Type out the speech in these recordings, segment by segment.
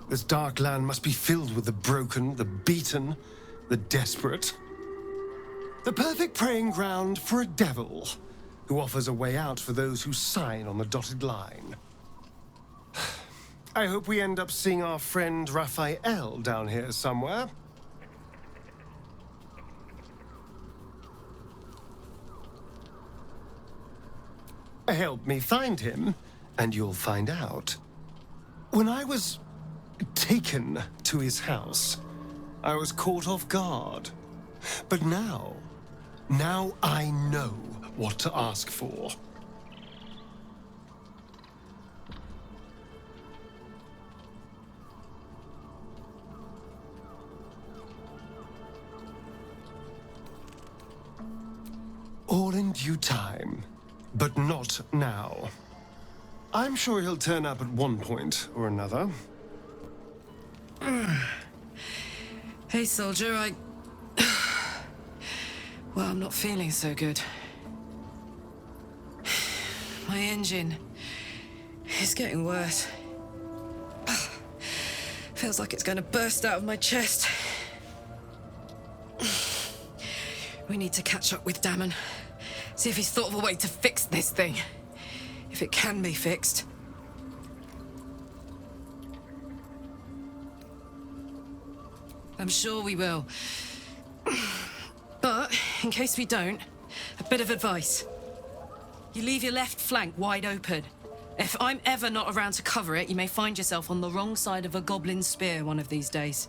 This dark land must be filled with the broken, the beaten, the desperate. The perfect preying ground for a devil who offers a way out for those who sign on the dotted line. I hope we end up seeing our friend Raphael down here somewhere. Help me find him, and you'll find out. When I was taken to his house, I was caught off guard. But now I know what to ask for. All in due time, but not now. I'm sure he'll turn up at one point or another. Hey, soldier, Well, I'm not feeling so good. My engine is getting worse. Feels like it's going to burst out of my chest. We need to catch up with Damon. See if he's thought of a way to fix this thing. If it can be fixed. I'm sure we will. But, in case we don't, a bit of advice. You leave your left flank wide open. If I'm ever not around to cover it, you may find yourself on the wrong side of a goblin spear one of these days.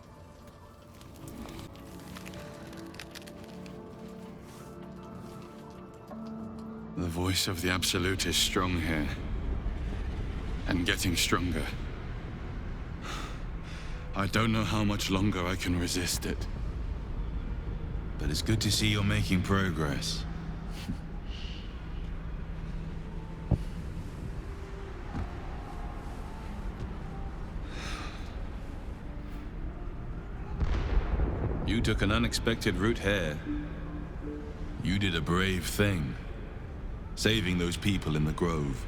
The voice of the Absolute is strong here. And getting stronger. I don't know how much longer I can resist it. But it's good to see you're making progress. You took an unexpected route here. You did a brave thing. Saving those people in the grove.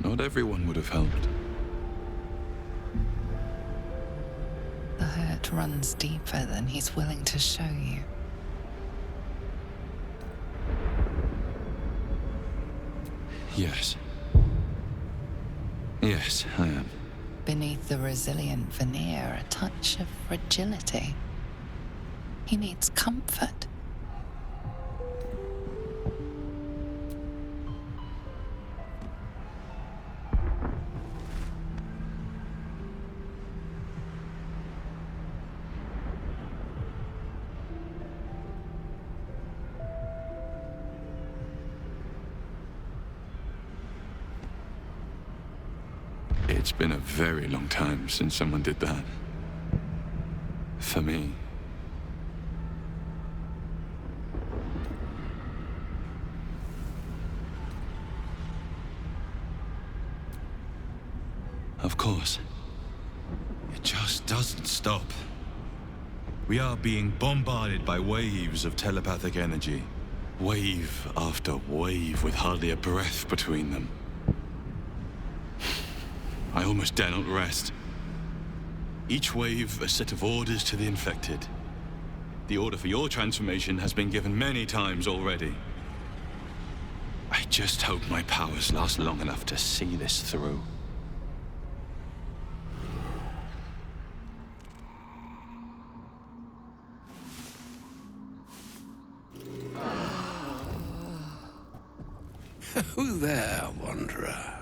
Not everyone would have helped. The hurt runs deeper than he's willing to show you. Yes. Yes, I am. Beneath the resilient veneer, a touch of fragility. He needs comfort. It's been a very long time since someone did that. For me. Of course. It just doesn't stop. We are being bombarded by waves of telepathic energy. Wave after wave with hardly a breath between them. I almost dare not rest. Each wave a set of orders to the infected. The order for your transformation has been given many times already. I just hope my powers last long enough to see this through. Who there, wanderer?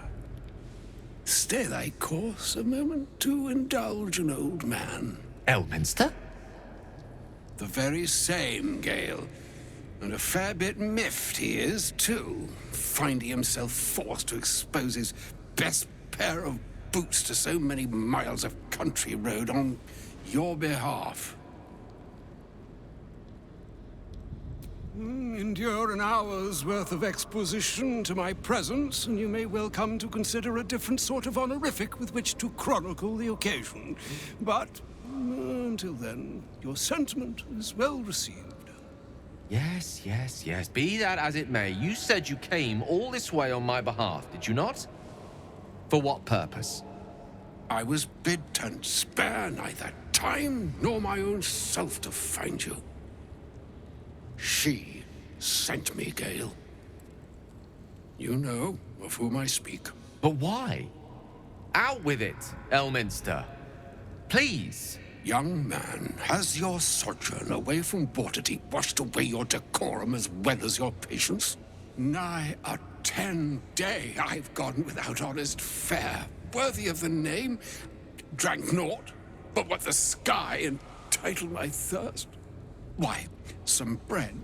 Stay thy course a moment to indulge an old man. Elminster? The very same, Gale. And a fair bit miffed he is, too, finding himself forced to expose his best pair of boots to so many miles of country road on your behalf. Endure an hour's worth of exposition to my presence, and you may well come to consider a different sort of honorific with which to chronicle the occasion. But until then, your sentiment is well received. Yes, yes, yes. Be that as it may, you said you came all this way on my behalf, did you not? For what purpose? I was bid to spare neither time nor my own self to find you. She sent me, Gale. You know of whom I speak. But why? Out with it, Elminster. Please. Young man, has your sojourn away from Waterdeep washed away your decorum as well as your patience? Nigh a 10-day I've gone without honest fare, worthy of the name. Drank naught but what the sky entitled my thirst. Why, some bread,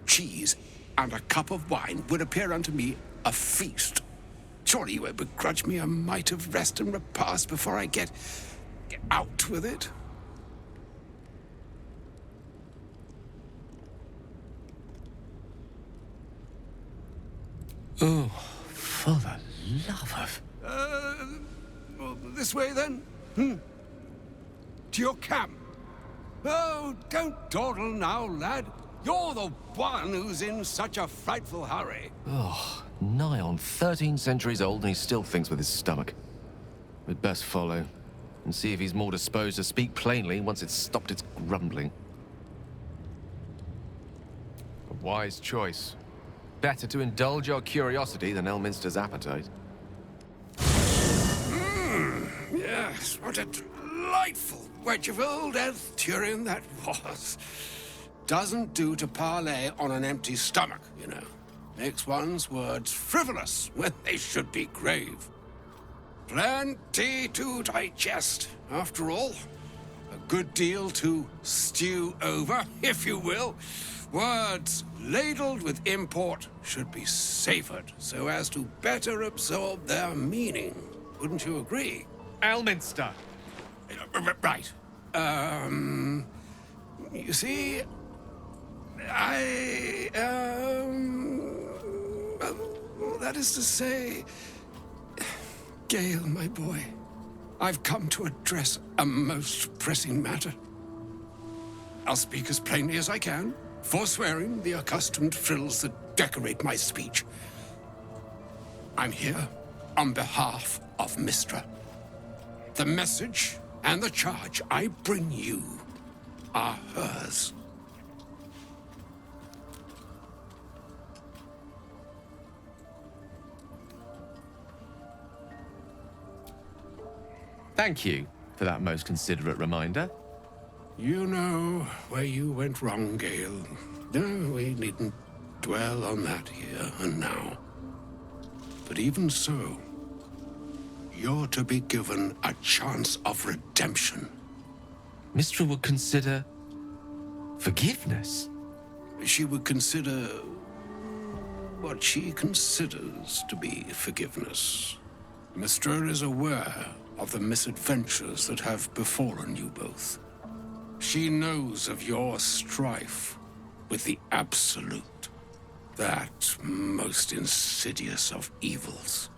cheese, and a cup of wine would appear unto me a feast. Surely you would begrudge me a mite of rest and repast before I get out with it. Oh, for the love of... Well, this way then? To your camp. Oh, don't dawdle now, lad. You're the one who's in such a frightful hurry. Oh, nigh on 13 centuries old and he still thinks with his stomach. We'd best follow and see if he's more disposed to speak plainly once it's stopped its grumbling. A wise choice. Better to indulge your curiosity than Elminster's appetite. Yes, what a delightful wedge of old Arthurian that was. Doesn't do to parley on an empty stomach, you know. Makes one's words frivolous when they should be grave. Plenty to digest, after all. A good deal to stew over, if you will. Words ladled with import should be savored so as to better absorb their meaning. Wouldn't you agree? Elminster! Right. You see, that is to say, Gale, my boy, I've come to address a most pressing matter. I'll speak as plainly as I can, forswearing the accustomed frills that decorate my speech. I'm here on behalf of Mystra. The message and the charge I bring you are hers. Thank you for that most considerate reminder. You know where you went wrong, Gale. No, we needn't dwell on that here and now. But even so, you're to be given a chance of redemption. Mystra would consider... forgiveness? She would consider what she considers to be forgiveness. Mystra is aware of the misadventures that have befallen you both. She knows of your strife with the Absolute, that most insidious of evils.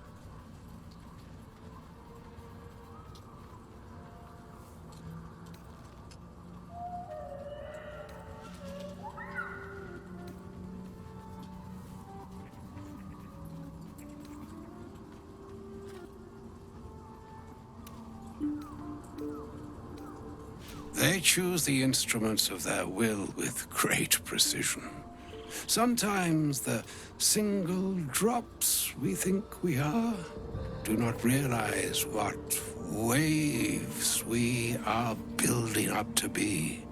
They choose the instruments of their will with great precision. Sometimes the single drops we think we are do not realize what waves we are building up to be.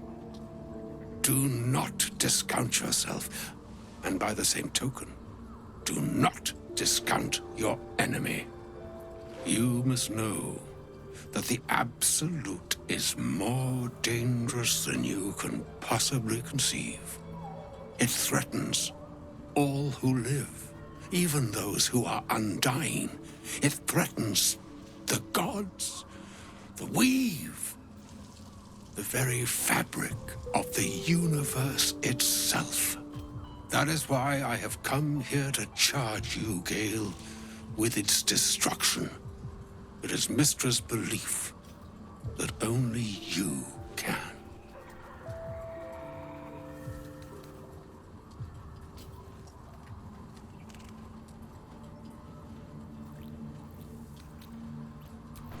Do not discount yourself, and by the same token, do not discount your enemy. You must know that the Absolute is more dangerous than you can possibly conceive. It threatens all who live, even those who are undying. It threatens the gods, the weave, the very fabric of the universe itself. That is why I have come here to charge you, Gale, with its destruction. It is Mystra's belief that only you can.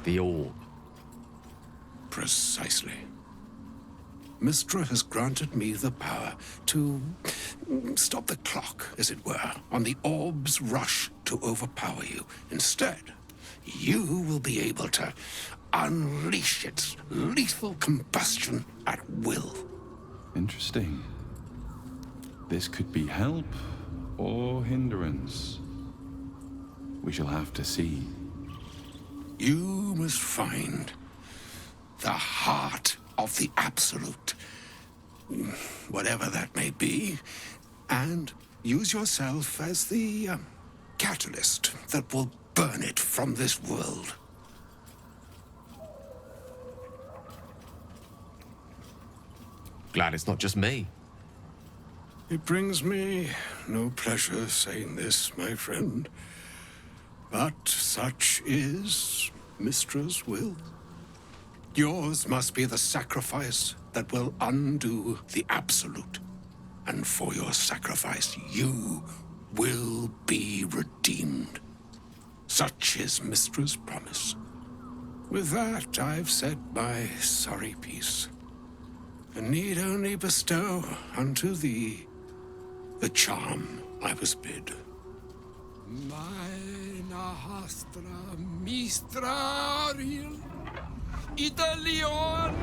The orb. Precisely. Mystra has granted me the power to stop the clock, as it were, on the orb's rush to overpower you. Instead, you will be able to unleash its lethal combustion at will. Interesting. This could be help or hindrance. We shall have to see. You must find the heart of the Absolute, whatever that may be, and use yourself as the catalyst that will burn it from this world. Glad it's not just me. It brings me no pleasure saying this, my friend, but such is Mystra's will. Yours must be the sacrifice that will undo the Absolute. And for your sacrifice, you will be redeemed. Such is Mystra's promise. With that, I've said my sorry piece, and need only bestow unto thee the charm I was bid. Meine hastra mistraril Italion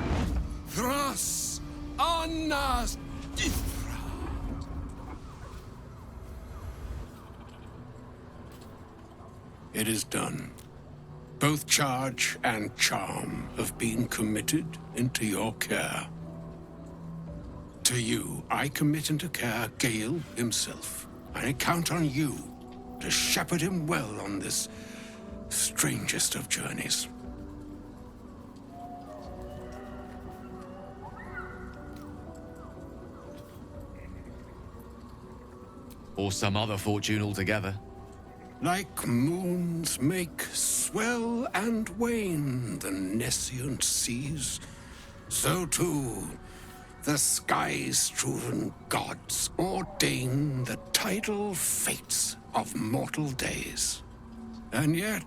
thras annas difra. It is done. Both charge and charm have been committed into your care. To you, I commit into care Gale himself. I count on you to shepherd him well on this strangest of journeys. Or some other fortune altogether. Like moons make swell and wane the nescient seas, so too the sky-strewn gods ordain the tidal fates of mortal days. And yet,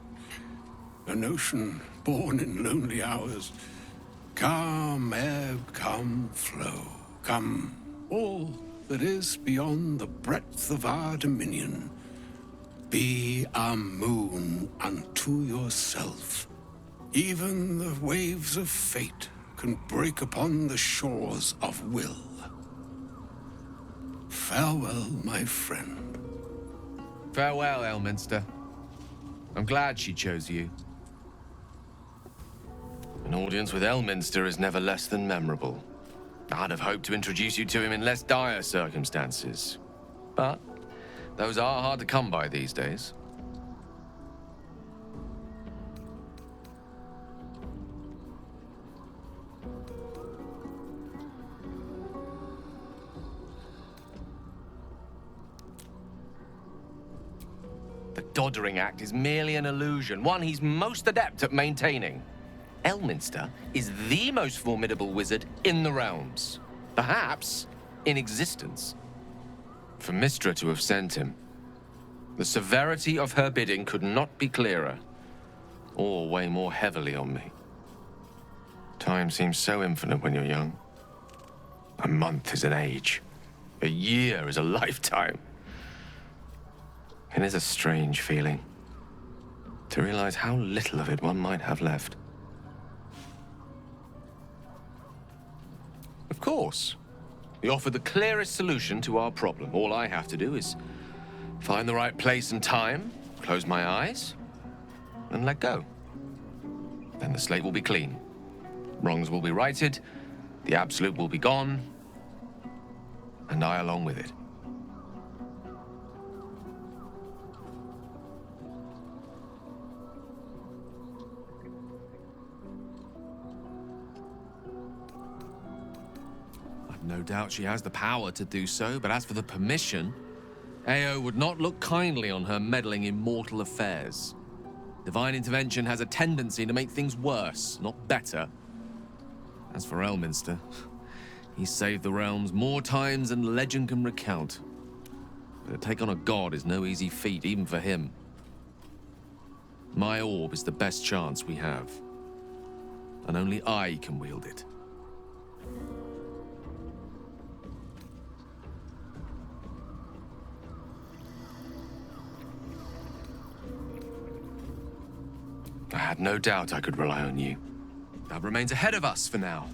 an ocean born in lonely hours, come ebb, come flow, come all that is beyond the breadth of our dominion. Be a moon unto yourself. Even the waves of fate can break upon the shores of will. Farewell, my friend. Farewell, Elminster. I'm glad she chose you. An audience with Elminster is never less than memorable. I'd have hoped to introduce you to him in less dire circumstances. But those are hard to come by these days. The Doddering Act is merely an illusion, one he's most adept at maintaining. Elminster is the most formidable wizard in the realms, perhaps in existence. For Mystra to have sent him, the severity of her bidding could not be clearer, or weigh more heavily on me. Time seems so infinite when you're young. A month is an age. A year is a lifetime. It is a strange feeling to realize how little of it one might have left. Of course, we offer the clearest solution to our problem. All I have to do is find the right place and time, close my eyes, and let go. Then the slate will be clean. Wrongs will be righted, the Absolute will be gone, and I along with it. No doubt she has the power to do so, but as for the permission, Ao would not look kindly on her meddling in mortal affairs. Divine intervention has a tendency to make things worse, not better. As for Elminster, he saved the realms more times than legend can recount. But to take on a god is no easy feat, even for him. My orb is the best chance we have. And only I can wield it. I had no doubt I could rely on you. That remains ahead of us for now.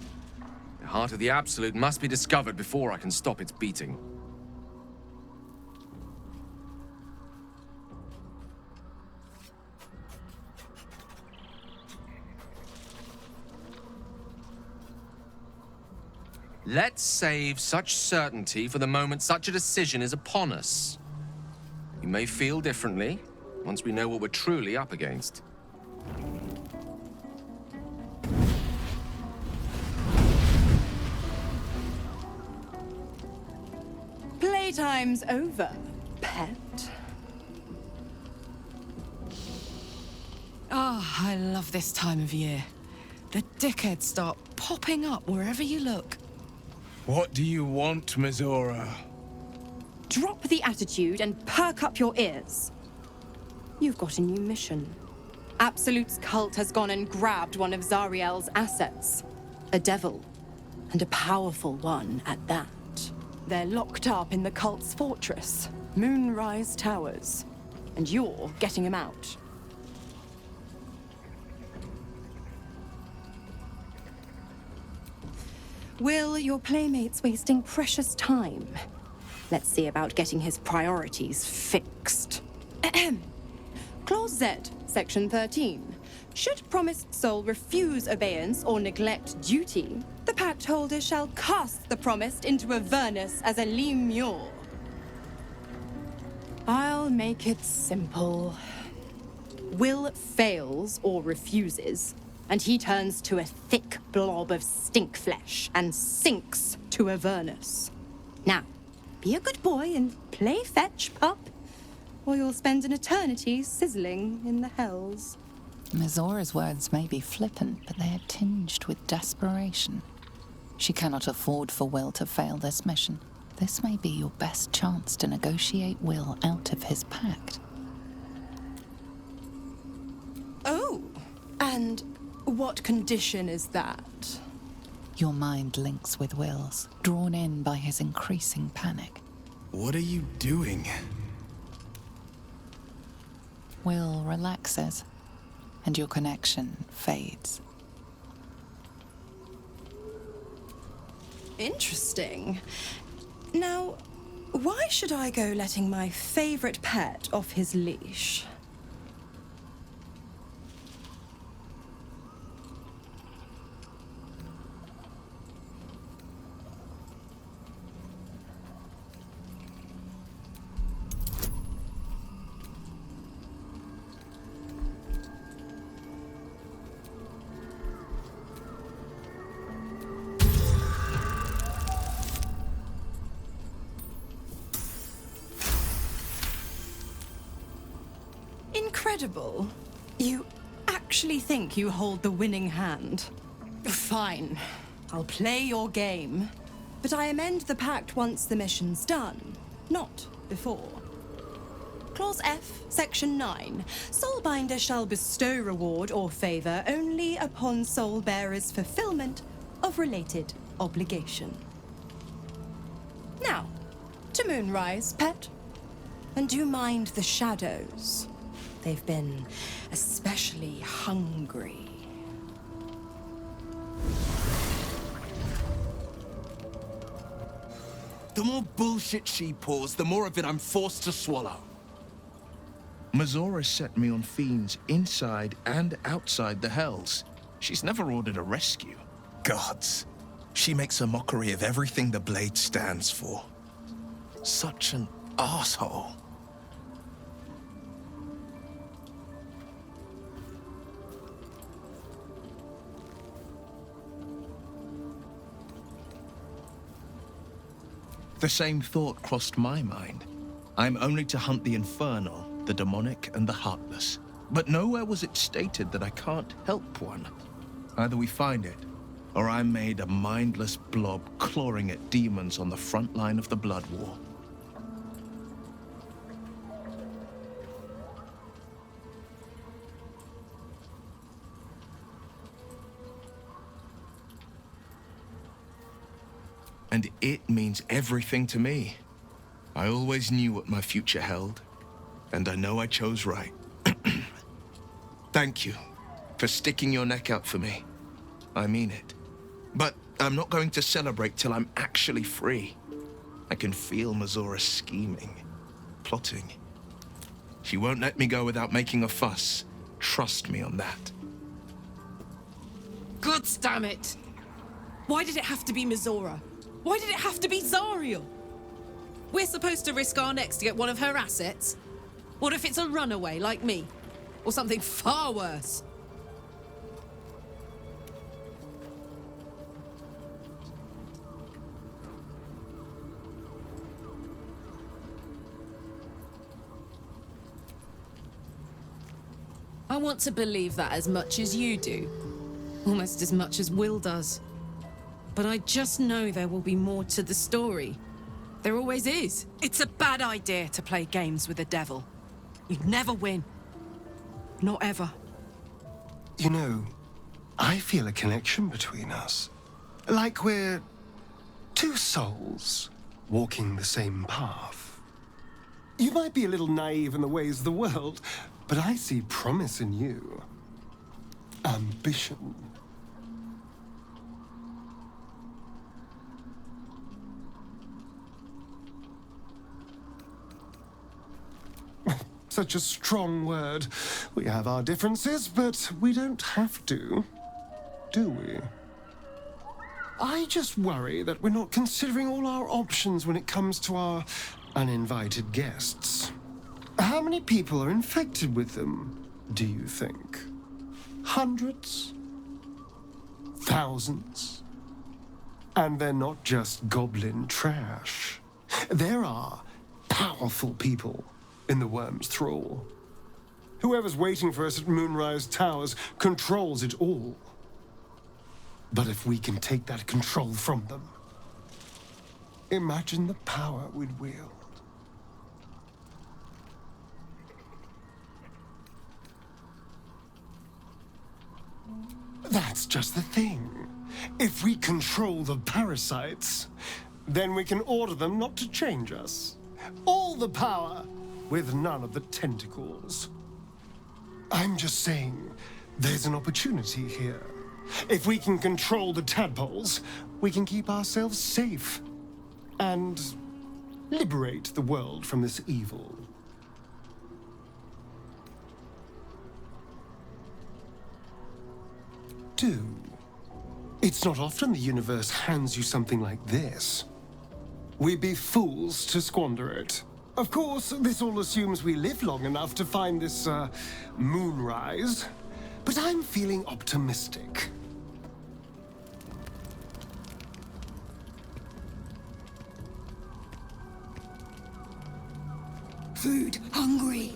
The heart of the Absolute must be discovered before I can stop its beating. Let's save such certainty for the moment such a decision is upon us. You may feel differently once we know what we're truly up against. Playtime's over, pet. Oh, I love this time of year. The dickheads start popping up wherever you look. What do you want, Mizora? Drop the attitude and perk up your ears. You've got a new mission. Absolute's cult has gone and grabbed one of Zariel's assets. A devil. And a powerful one at that. They're locked up in the cult's fortress, Moonrise Towers. And you're getting him out. Will, your playmate's wasting precious time. Let's see about getting his priorities fixed. Clause Z, Section 13. Should promised soul refuse obeyance or neglect duty, the pact holder shall cast the promised into Avernus as a lemure. I'll make it simple. Will fails or refuses, and he turns to a thick blob of stink flesh and sinks to Avernus. Now, be a good boy and play fetch, pup, or you'll spend an eternity sizzling in the hells. Mizora's words may be flippant, but they are tinged with desperation. She cannot afford for Will to fail this mission. This may be your best chance to negotiate Will out of his pact. Oh, and what condition is that? Your mind links with Will's, drawn in by his increasing panic. What are you doing? Will relaxes, and your connection fades. Interesting. Now, why should I go letting my favorite pet off his leash? Incredible. You actually think you hold the winning hand? Fine. I'll play your game. But I amend the pact once the mission's done, not before. Clause F, Section 9. Soulbinder shall bestow reward or favor only upon soul bearer's fulfillment of related obligation. Now, to Moonrise, pet. And do mind the shadows. They've been especially hungry. The more bullshit she pours, the more of it I'm forced to swallow. Mizora set me on fiends inside and outside the Hells. She's never ordered a rescue. Gods. She makes a mockery of everything the Blade stands for. Such an asshole. The same thought crossed my mind. I'm only to hunt the infernal, the demonic, and the heartless. But nowhere was it stated that I can't help one. Either we find it, or I'm made a mindless blob clawing at demons on the front line of the blood war. And it means everything to me. I always knew what my future held, and I know I chose right. Thank you for sticking your neck out for me. I mean it. But I'm not going to celebrate till I'm actually free. I can feel Mazora scheming, plotting. She won't let me go without making a fuss. Trust me on that. God damn it! Why did it have to be Mazora? Why did it have to be Zariel? We're supposed to risk our necks to get one of her assets? What if it's a runaway like me? Or something far worse? I want to believe that as much as you do. Almost as much as Will does. But I just know there will be more to the story. There always is. It's a bad idea to play games with the devil. You'd never win. Not ever. You know, I feel a connection between us. Like we're two souls walking the same path. You might be a little naive in the ways of the world, but I see promise in you. Ambition. Such a strong word. We have our differences, but we don't have to, do we? I just worry that we're not considering all our options when it comes to our uninvited guests. How many people are infected with them, do you think? Hundreds? Thousands? And they're not just goblin trash. There are powerful people in the worm's thrall. Whoever's waiting for us at Moonrise Towers controls it all. But if we can take that control from them, imagine the power we'd wield. That's just the thing. If we control the parasites, then we can order them not to change us. All the power, with none of the tentacles. I'm just saying, there's an opportunity here. If we can control the tadpoles, we can keep ourselves safe and liberate the world from this evil. Do. It's not often the universe hands you something like this. We'd be fools to squander it. Of course, this all assumes we live long enough to find this, moonrise. But I'm feeling optimistic. Food hungry.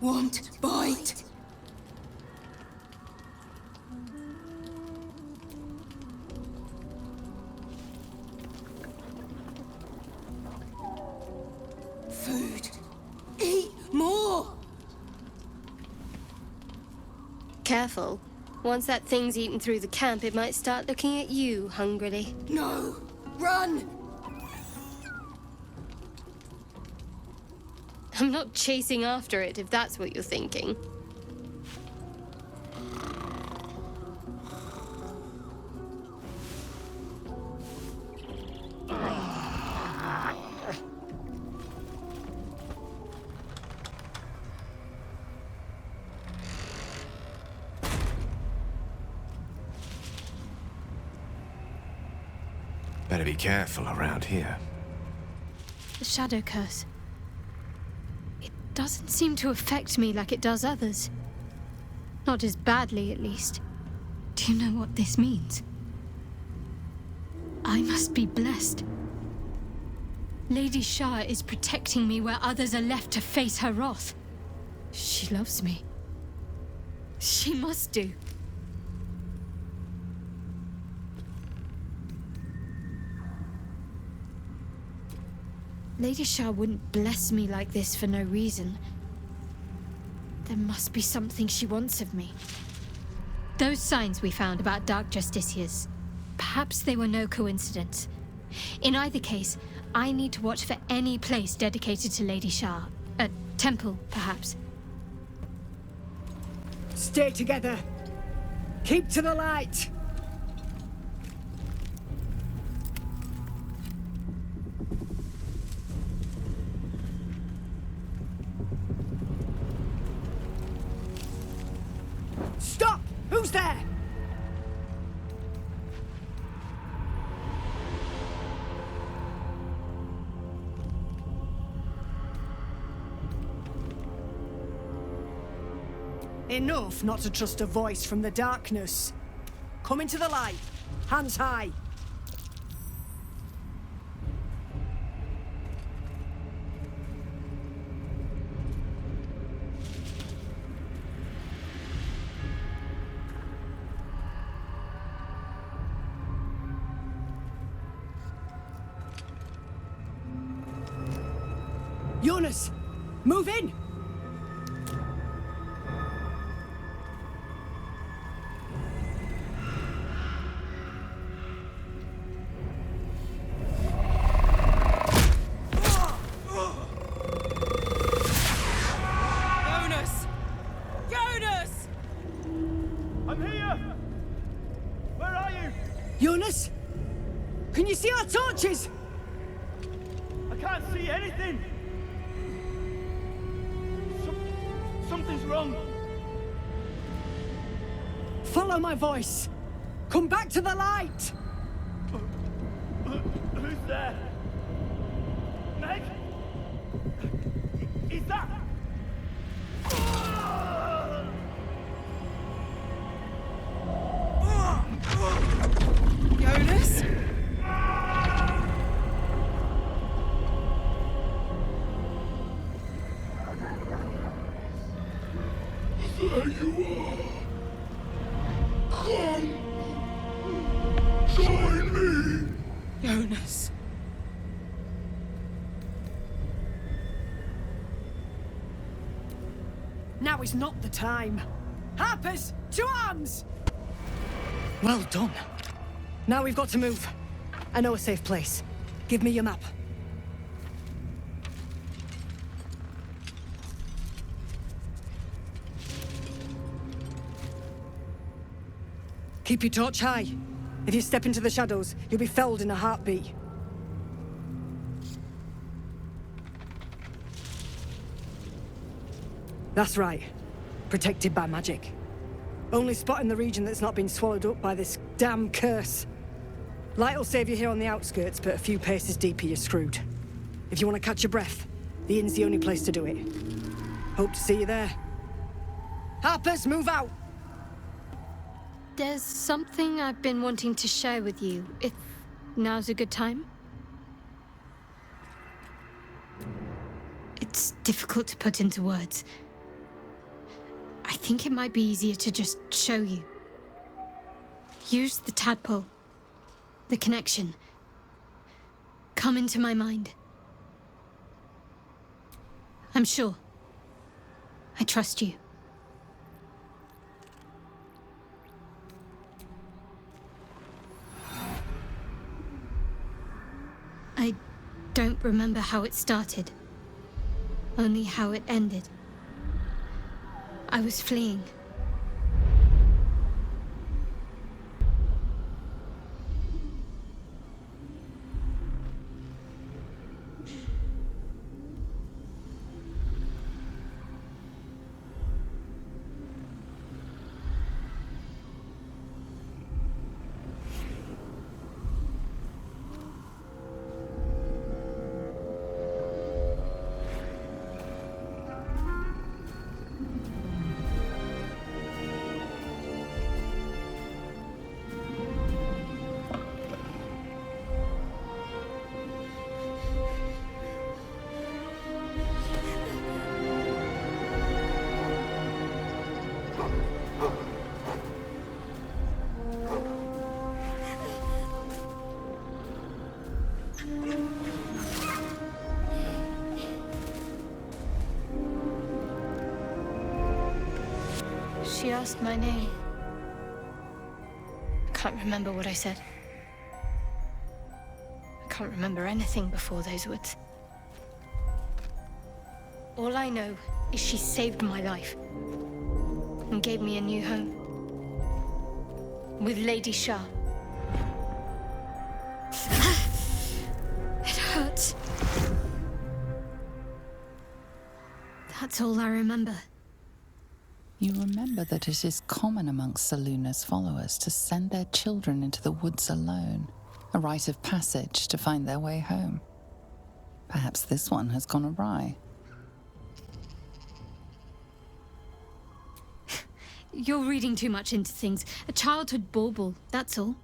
Want bite. Food. Eat more. Careful. Once that thing's eaten through the camp, it might start looking at you hungrily. No. Run. I'm not chasing after it, if that's what you're thinking. Better be careful around here. The shadow curse. It doesn't seem to affect me like it does others. Not as badly, at least. Do you know what this means? I must be blessed. Lady Shah is protecting me where others are left to face her wrath. She loves me. She must do. Lady Shah wouldn't bless me like this for no reason. There must be something she wants of me. Those signs we found about Dark Justiciars, perhaps they were no coincidence. In either case, I need to watch for any place dedicated to Lady Shah. A temple, perhaps. Stay together. Keep to the light. Stop! Who's there? Enough not to trust a voice from the darkness. Come into the light. Hands high. Jonas, move in! Jonas! Jonas! I'm here! Where are you? Jonas? Can you see our torches? I can't see anything! Something's wrong. Follow my voice. Come back to the light. Who's there? Meg? Is that... Jonas? There you are. Come. Join me. Jonas. Now is not the time. Harpers, to arms! Well done. Now we've got to move. I know a safe place. Give me your map. Keep your torch high. If you step into the shadows, you'll be felled in a heartbeat. That's right. Protected by magic. Only spot in the region that's not been swallowed up by this damn curse. Light will save you here on the outskirts, but a few paces deeper you're screwed. If you want to catch your breath, the inn's the only place to do it. Hope to see you there. Harpers, move out! There's something I've been wanting to share with you, if now's a good time. It's difficult to put into words. I think it might be easier to just show you. Use the tadpole. The connection. Come into my mind. I'm sure. I trust you. I don't remember how it started. Only how it ended. I was fleeing. She asked my name. I can't remember what I said. I can't remember anything before those words. All I know is she saved my life and gave me a new home with Lady Shah. It hurts. That's all I remember. You remember that it is common amongst Seluna's followers to send their children into the woods alone, a rite of passage to find their way home. Perhaps this one has gone awry. You're reading too much into things. A childhood bauble, that's all.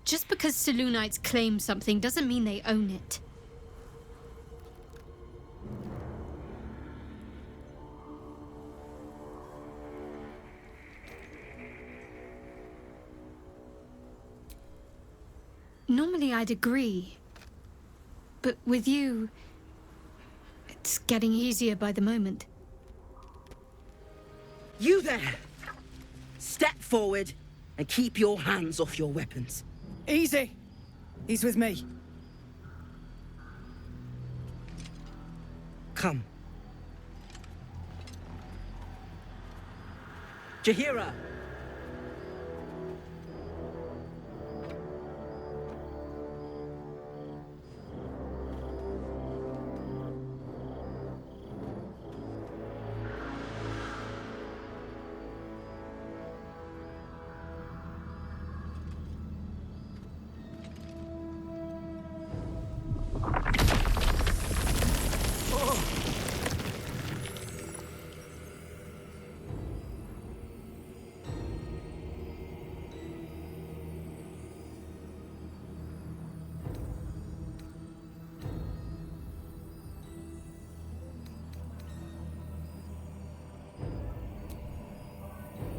Just because Selunites claim something doesn't mean they own it. Normally I'd agree. But with you, it's getting easier by the moment. You there! Step forward and keep your hands off your weapons. Easy. He's with me. Come. Jahira!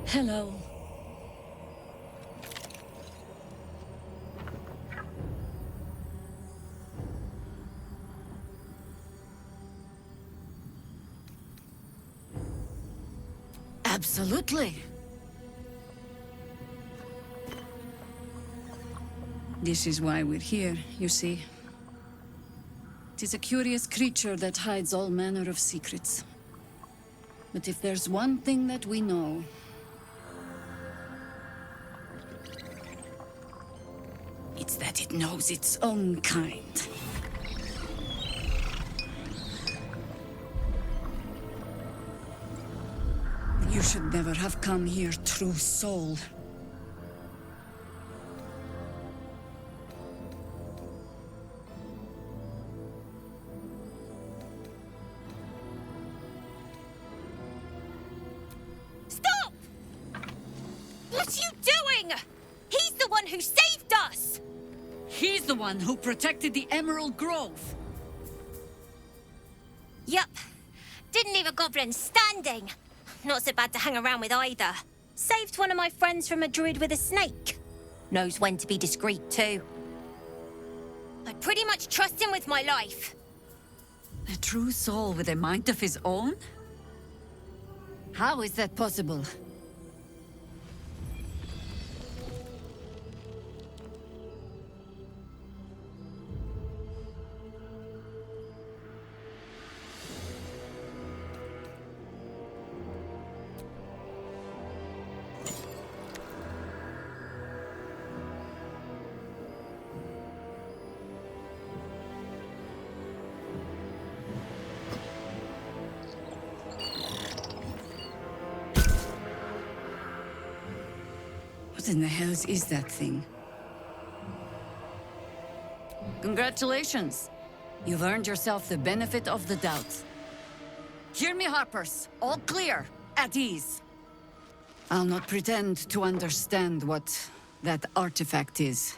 Hello. Absolutely. This is why we're here, you see. It is a curious creature that hides all manner of secrets. But if there's one thing that we know, it's that it knows its own kind. You should never have come here, true soul. Stop! What are you doing? He's the one who saved us! He's the one who protected the Emerald Grove. Yup. Didn't leave a goblin standing. Not so bad to hang around with either. Saved one of my friends from a druid with a snake. Knows when to be discreet too. I pretty much trust him with my life. A true soul with a mind of his own? How is that possible? What in the hells is that thing? Congratulations. You've earned yourself the benefit of the doubt. Hear me, Harpers. All clear. At ease. I'll not pretend to understand what that artifact is.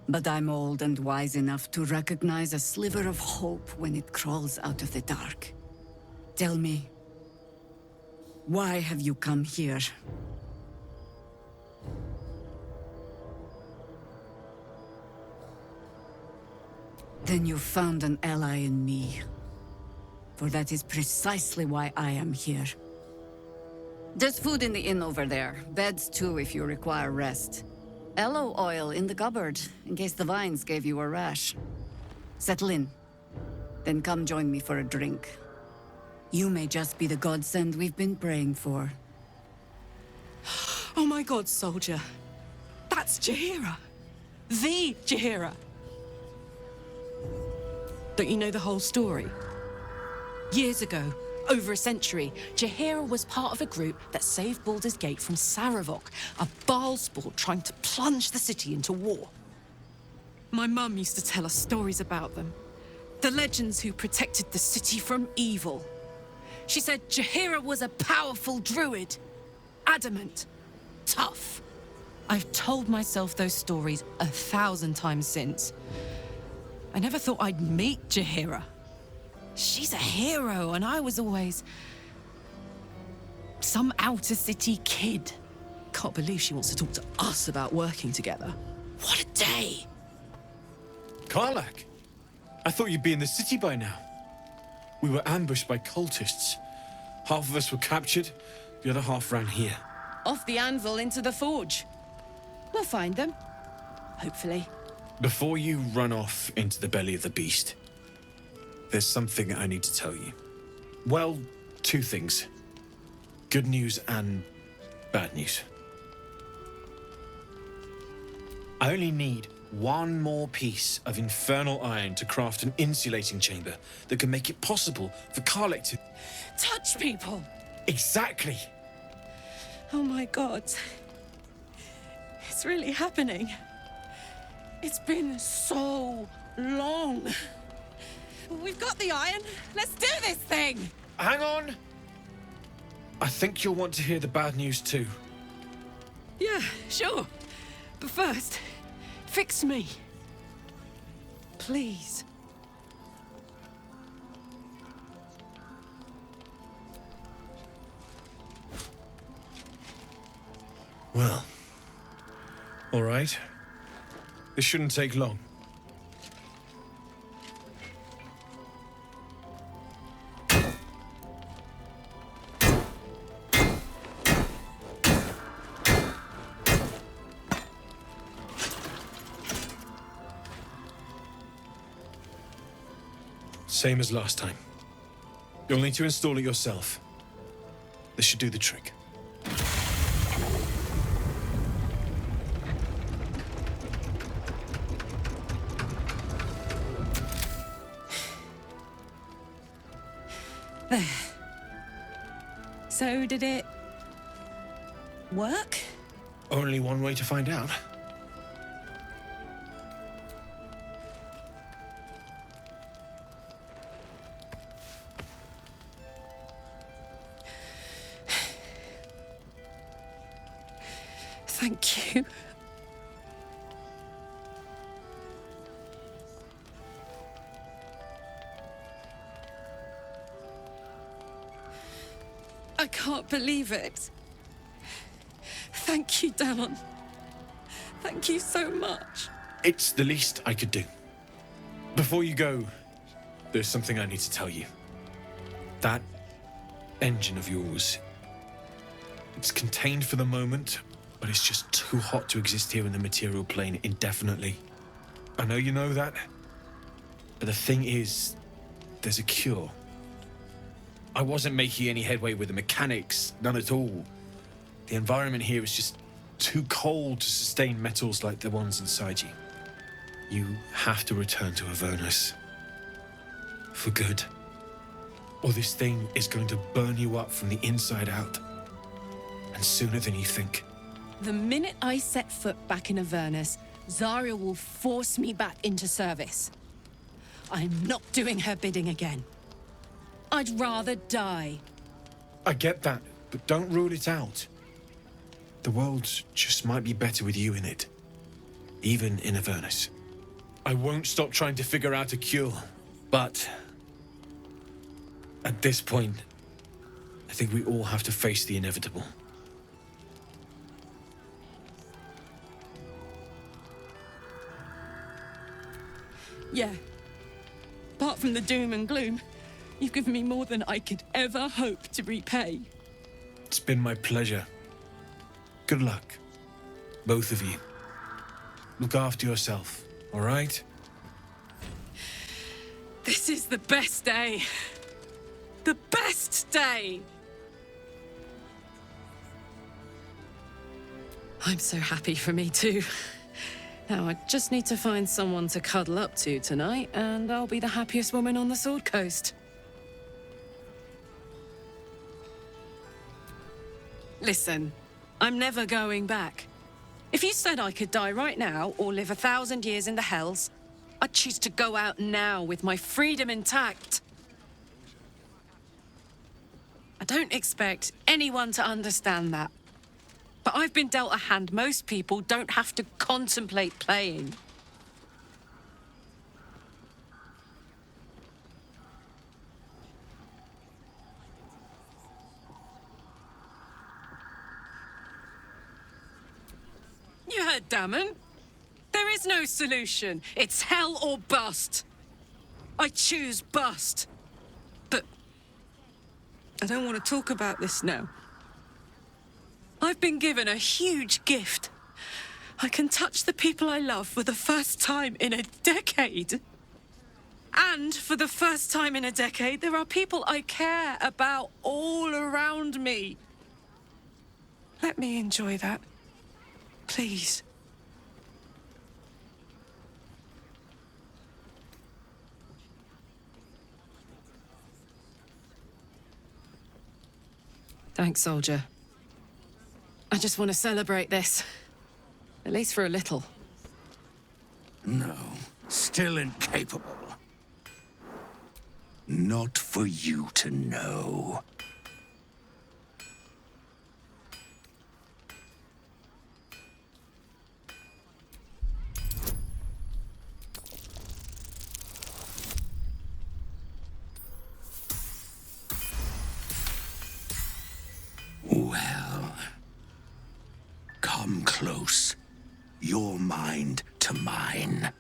But I'm old and wise enough to recognize a sliver of hope when it crawls out of the dark. Tell me, why have you come here? Then you found an ally in me. For that is precisely why I am here. There's food in the inn over there. Beds too if you require rest. Aloe oil in the cupboard, in case the vines gave you a rash. Settle in. Then come join me for a drink. You may just be the godsend we've been praying for. Oh my god, soldier. That's Jaheira. The Jaheira. Don't you know the whole story? Years ago, over a century, Jaheira was part of a group that saved Baldur's Gate from Saravok, a Baalsport trying to plunge the city into war. My mum used to tell us stories about them. The legends who protected the city from evil. She said Jaheira was a powerful druid. Adamant. Tough. I've told myself those stories 1,000 times since. I never thought I'd meet Jaheira. She's a hero, and I was always some outer city kid. Can't believe she wants to talk to us about working together. What a day! Karlach, I thought you'd be in the city by now. We were ambushed by cultists. Half of us were captured, the other half ran here. Off the anvil into the forge. We'll find them. Hopefully. Before you run off into the belly of the beast, there's something I need to tell you. Well, two things. Good news and bad news. I only need one more piece of infernal iron to craft an insulating chamber that can make it possible for Karlach to... Touch people! Exactly! Oh my god. It's really happening. It's been so long. We've got the iron. Let's do this thing! Hang on! I think you'll want to hear the bad news too. Yeah, sure. But first, fix me. Please. Well, all right. This shouldn't take long. Same as last time. You'll need to install it yourself. This should do the trick. There. So, did it work? Only one way to find out. Thank you. I can't believe it. Thank you, Danon. Thank you so much. It's the least I could do. Before you go, there's something I need to tell you. That engine of yours, it's contained for the moment, but it's just too hot to exist here in the material plane indefinitely. I know you know that, but the thing is, there's a cure. I wasn't making any headway with the mechanics, none at all. The environment here is just too cold to sustain metals like the ones inside you. You have to return to Avernus. For good. Or this thing is going to burn you up from the inside out. And sooner than you think. The minute I set foot back in Avernus, Zarya will force me back into service. I'm not doing her bidding again. I'd rather die. I get that, but don't rule it out. The world just might be better with you in it. Even in Avernus. I won't stop trying to figure out a cure, but... at this point, I think we all have to face the inevitable. Yeah, Apart from the doom and gloom, you've given me more than I could ever hope to repay. It's been my pleasure. Good luck, both of you. Look after yourself, all right? This is the best day. The best day! I'm so happy for me too. Now I just need to find someone to cuddle up to tonight, and I'll be the happiest woman on the Sword Coast. Listen, I'm never going back. If you said I could die right now, or live 1,000 years in the Hells, I'd choose to go out now with my freedom intact. I don't expect anyone to understand that. But I've been dealt a hand most people don't have to contemplate playing. You heard Damon. There is no solution. It's hell or bust. I choose bust. But I don't want to talk about this now. I've been given a huge gift. I can touch the people I love for the first time in a decade. And for the first time in a decade, there are people I care about all around me. Let me enjoy that. Please. Thanks, soldier. I just want to celebrate this. At least for a little. No, still incapable. Not for you to know. Well, come close. Your mind to mine.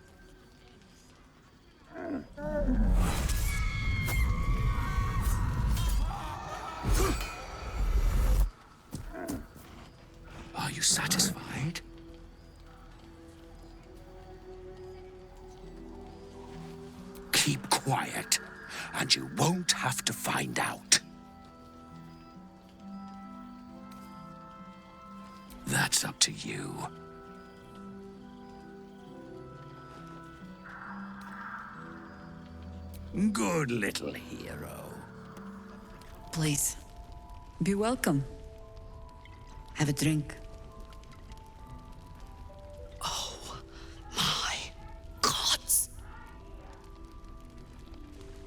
Are you satisfied? Keep quiet, and you won't have to find out. That's up to you. Good little hero. Please, be welcome. Have a drink. Oh, my gods.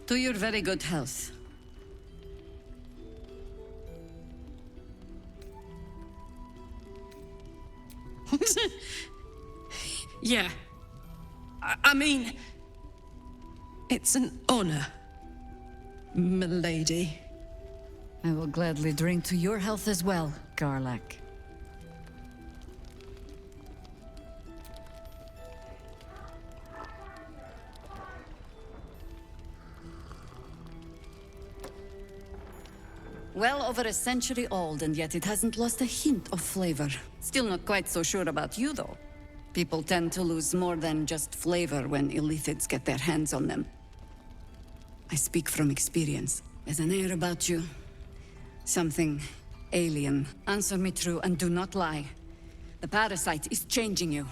To your very good health. Yeah. I mean, it's an honor, milady. I will gladly drink to your health as well, Garlac. Well over a century old, and yet it hasn't lost a hint of flavor. Still not quite so sure about you, though. People tend to lose more than just flavor when illithids get their hands on them. I speak from experience. There's an air about you. Something alien. Answer me true and do not lie. The parasite is changing you,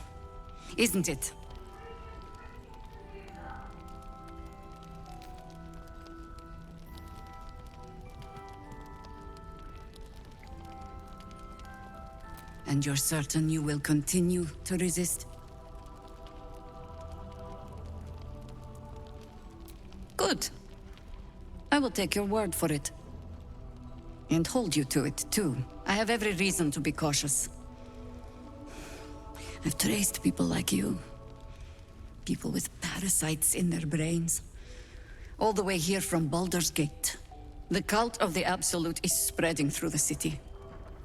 isn't it? And you're certain you will continue to resist? Good. I will take your word for it. And hold you to it, too. I have every reason to be cautious. I've traced people like you. People with parasites in their brains. All the way here from Baldur's Gate. The cult of the Absolute is spreading through the city.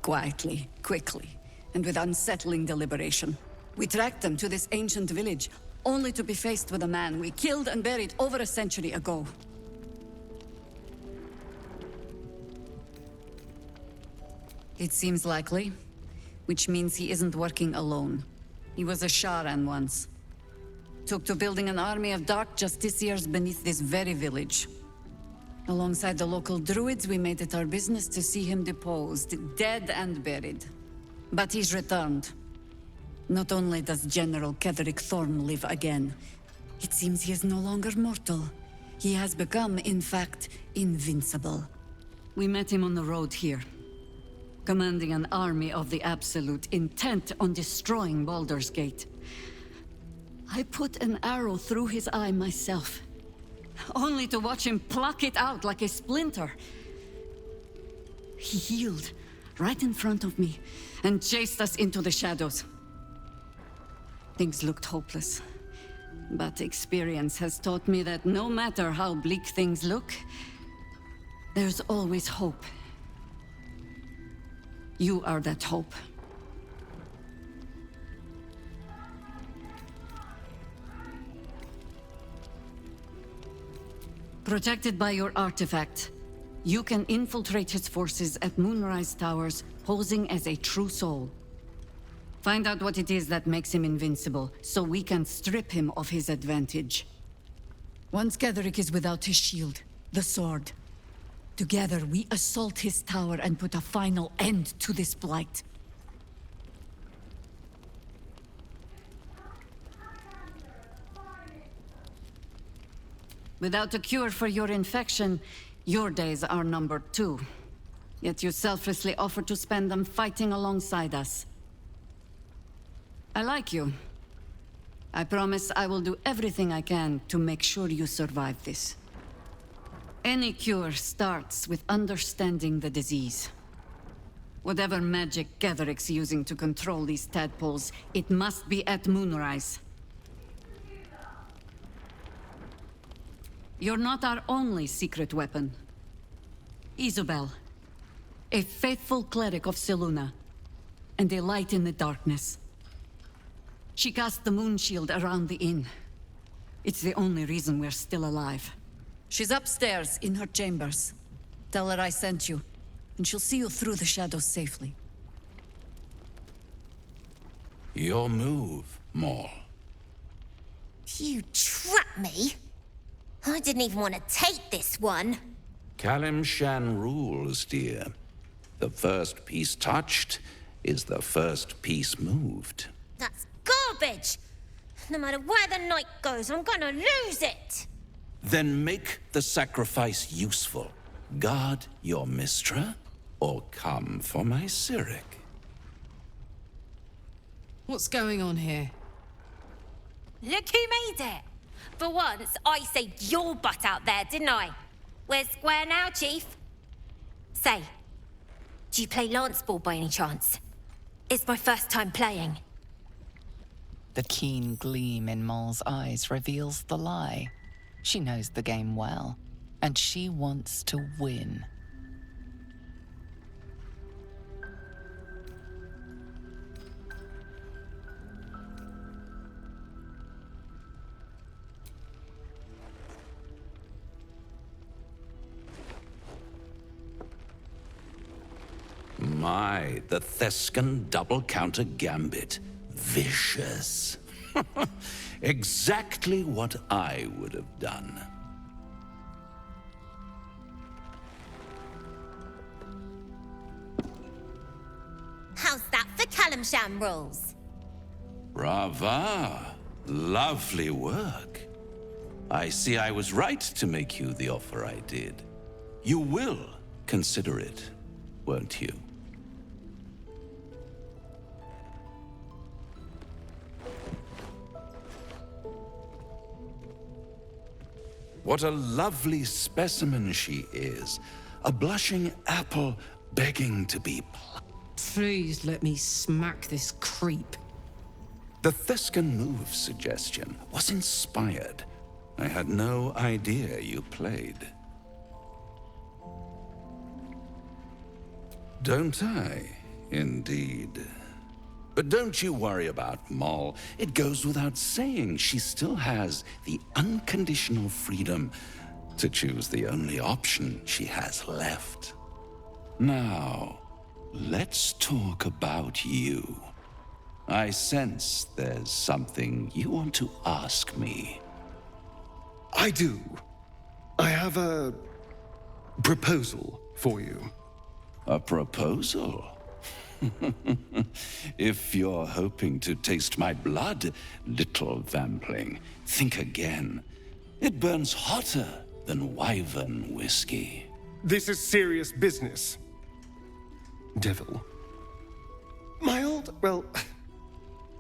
Quietly, quickly, and with unsettling deliberation. We tracked them to this ancient village. only to be faced with a man we killed and buried over a century ago. It seems likely, which means he isn't working alone. He was a Sharan once. Took to building an army of dark justiciars beneath this very village. Alongside the local druids, we made it our business to see him deposed, dead and buried. But he's returned. Not only does General Ketheric Thorn live again, it seems he is no longer mortal. He has become, in fact, invincible. We met him on the road here, commanding an army of the Absolute, intent on destroying Baldur's Gate. I put an arrow through his eye myself, only to watch him pluck it out like a splinter. He healed right in front of me and chased us into the shadows. Things looked hopeless, but experience has taught me that no matter how bleak things look, there's always hope. You are that hope. Protected by your artifact, you can infiltrate his forces at Moonrise Towers, posing as a true soul. Find out what it is that makes him invincible, so we can strip him of his advantage. Once Ketheric is without his shield, the sword, together we assault his tower and put a final end to this blight. Without a cure for your infection, your days are numbered too. Yet you selflessly offer to spend them fighting alongside us. I like you. I promise I will do everything I can to make sure you survive this. Any cure starts with understanding the disease. Whatever magic Ketheric's using to control these tadpoles, it must be at Moonrise. You're not our only secret weapon. Isobel, a faithful cleric of Selûne, and a light in the darkness. She cast the moon shield around the inn. It's the only reason we're still alive. She's upstairs in her chambers. Tell her I sent you, and she'll see you through the shadows safely. Your move, Maul. You trapped me? I didn't even want to take this one. Kalimshan rules, dear. The first piece touched is the first piece moved. That's garbage! No matter where the night goes, I'm gonna lose it! Then make the sacrifice useful. Guard your Mistra, or come for my Cyric. What's going on here? Look who made it! For once, I saved your butt out there, didn't I? We're square now, Chief. Say, do you play lance ball by any chance? It's my first time playing. The keen gleam in Maul's eyes reveals the lie. She knows the game well, and she wants to win. My, the Thescan double counter gambit. Vicious. Exactly what I would have done. How's that for Kalimshan rules? Brava. Lovely work. I see I was right to make you the offer I did. You will consider it, won't you? What a lovely specimen she is. A blushing apple begging to be plucked. Please let me smack this creep. The Thescan move suggestion was inspired. I had no idea you played. Don't I, indeed? But don't you worry about Moll. It goes without saying she still has the unconditional freedom to choose the only option she has left. Now, let's talk about you. I sense there's something you want to ask me. I do. I have a proposal for you. A proposal? If you're hoping to taste my blood, little vampling, think again. It burns hotter than wyvern whiskey. This is serious business. Devil. Well,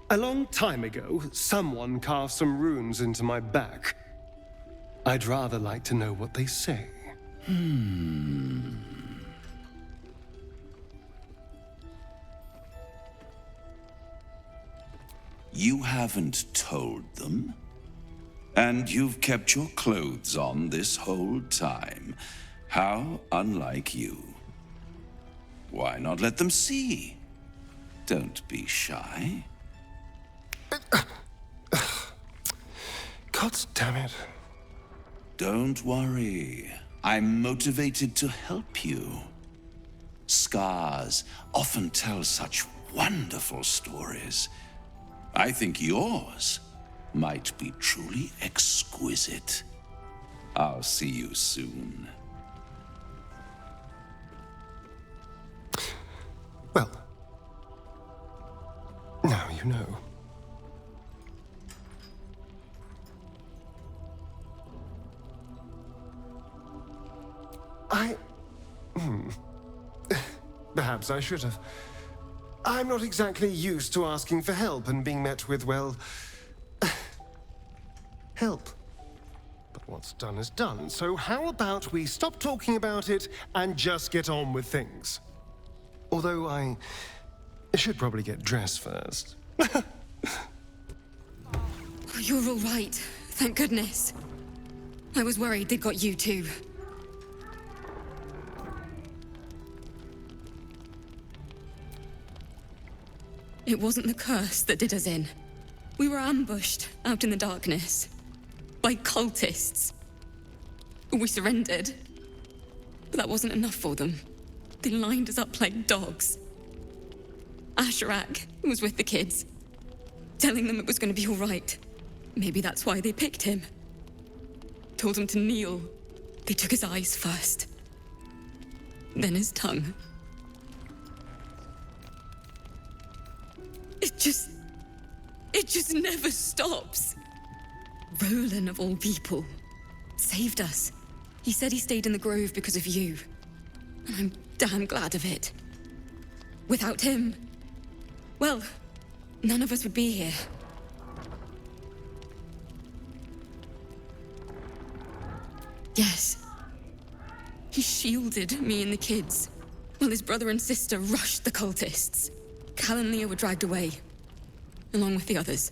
a long time ago, someone carved some runes into my back. I'd rather like to know what they say. You haven't told them? And you've kept your clothes on this whole time. How unlike you. Why not let them see? Don't be shy. God damn it. Don't worry. I'm motivated to help you. Scars often tell such wonderful stories. I think yours might be truly exquisite. I'll see you soon. Well, now you know. Perhaps I should have. I'm not exactly used to asking for help and being met with, well, help. But what's done is done, so how about we stop talking about it and just get on with things? Although I should probably get dressed first. You're all right. Thank goodness. I was worried they'd got you too. It wasn't the curse that did us in. We were ambushed out in the darkness by cultists. We surrendered, but that wasn't enough for them. They lined us up like dogs. Asherak was with the kids, telling them it was going to be all right. Maybe that's why they picked him. Told him to kneel. They took his eyes first, then his tongue. It just never stops. Roland, of all people, saved us. He said he stayed in the grove because of you. And I'm damn glad of it. Without him, well, none of us would be here. Yes. He shielded me and the kids, while his brother and sister rushed the cultists. Cal and Leah were dragged away, along with the others.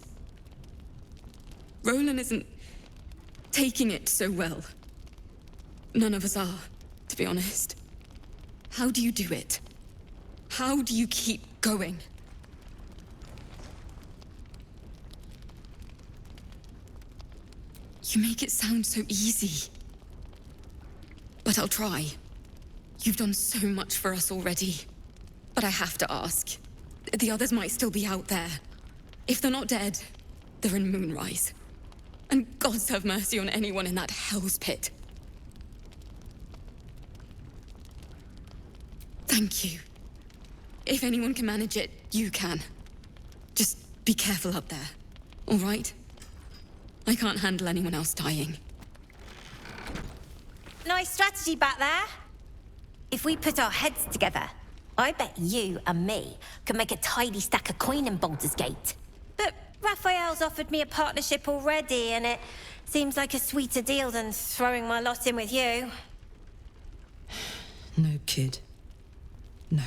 Roland isn't taking it so well. None of us are, to be honest. How do you do it? How do you keep going? You make it sound so easy. But I'll try. You've done so much for us already. But I have to ask. The others might still be out there. If they're not dead, they're in Moonrise. And gods have mercy on anyone in that hell's pit. Thank you. If anyone can manage it, you can. Just be careful up there, all right? I can't handle anyone else dying. Nice strategy back there. If we put our heads together, I bet you and me could make a tidy stack of coin in Baldur's Gate. But Raphael's offered me a partnership already, and it seems like a sweeter deal than throwing my lot in with you. No, kid. No.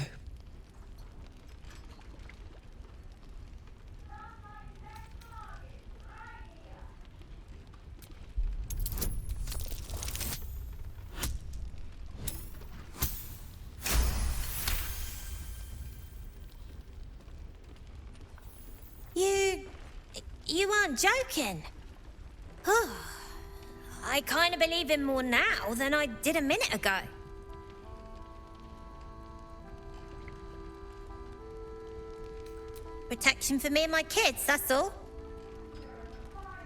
You aren't joking. I kind of believe him more now than I did a minute ago. Protection for me and my kids, that's all.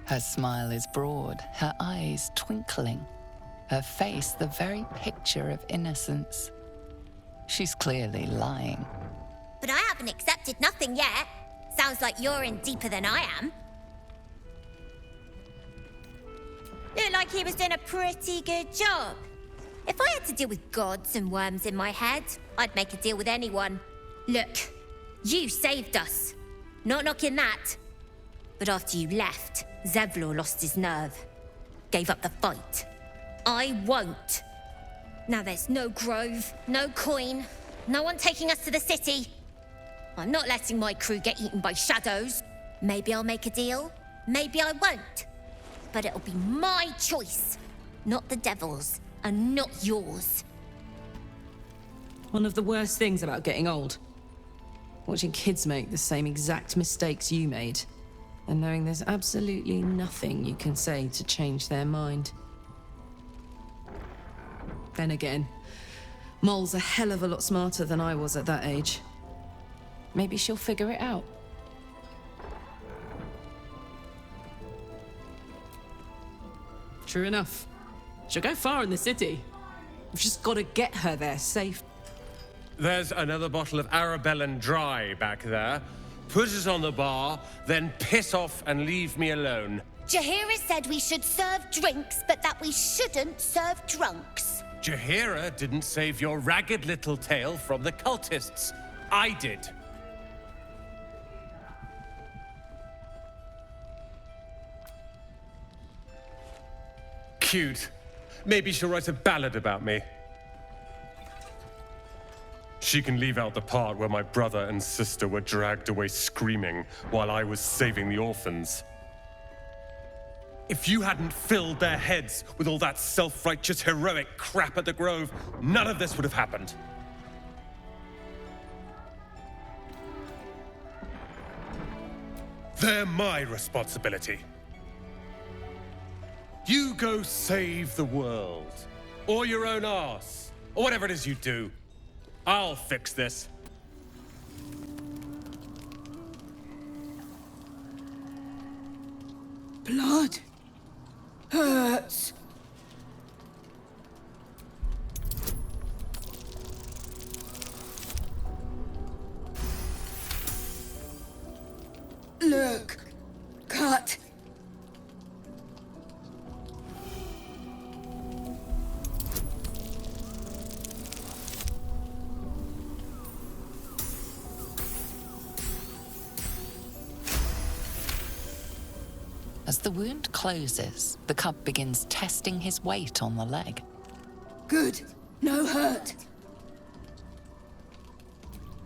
Her smile is broad, her eyes twinkling, her face the very picture of innocence. She's clearly lying. But I haven't accepted nothing yet. Sounds like you're in deeper than I am. Looked like he was doing a pretty good job. If I had to deal with gods and worms in my head, I'd make a deal with anyone. Look, you saved us. Not knocking that. But after you left, Zevlor lost his nerve. Gave up the fight. I won't. Now there's no grove, no coin, no one taking us to the city. I'm not letting my crew get eaten by shadows. Maybe I'll make a deal, maybe I won't. But it'll be my choice, not the devil's, and not yours. One of the worst things about getting old. Watching kids make the same exact mistakes you made, and knowing there's absolutely nothing you can say to change their mind. Then again, Mol's a hell of a lot smarter than I was at that age. Maybe she'll figure it out. True enough. She'll go far in the city. We've just got to get her there safe. There's another bottle of Arabellan Dry back there. Put it on the bar, then piss off and leave me alone. Jaheira said we should serve drinks, but that we shouldn't serve drunks. Jaheira didn't save your ragged little tail from the cultists. I did. Cute. Maybe she'll write a ballad about me. She can leave out the part where my brother and sister were dragged away screaming while I was saving the orphans. If you hadn't filled their heads with all that self-righteous, heroic crap at the Grove, none of this would have happened. They're my responsibility. You go save the world, or your own arse, or whatever it is you do. I'll fix this. Blood hurts. Look, cut. As the wound closes, the cub begins testing his weight on the leg. Good. No hurt.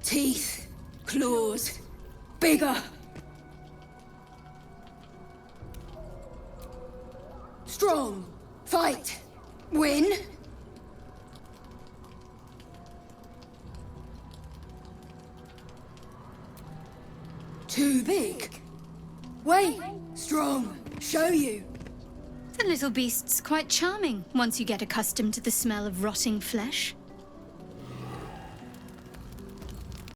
Teeth, claws, bigger. Strong. Fight. Win. Too big. Wait. Strong. Show you. The little beast's quite charming once you get accustomed to the smell of rotting flesh.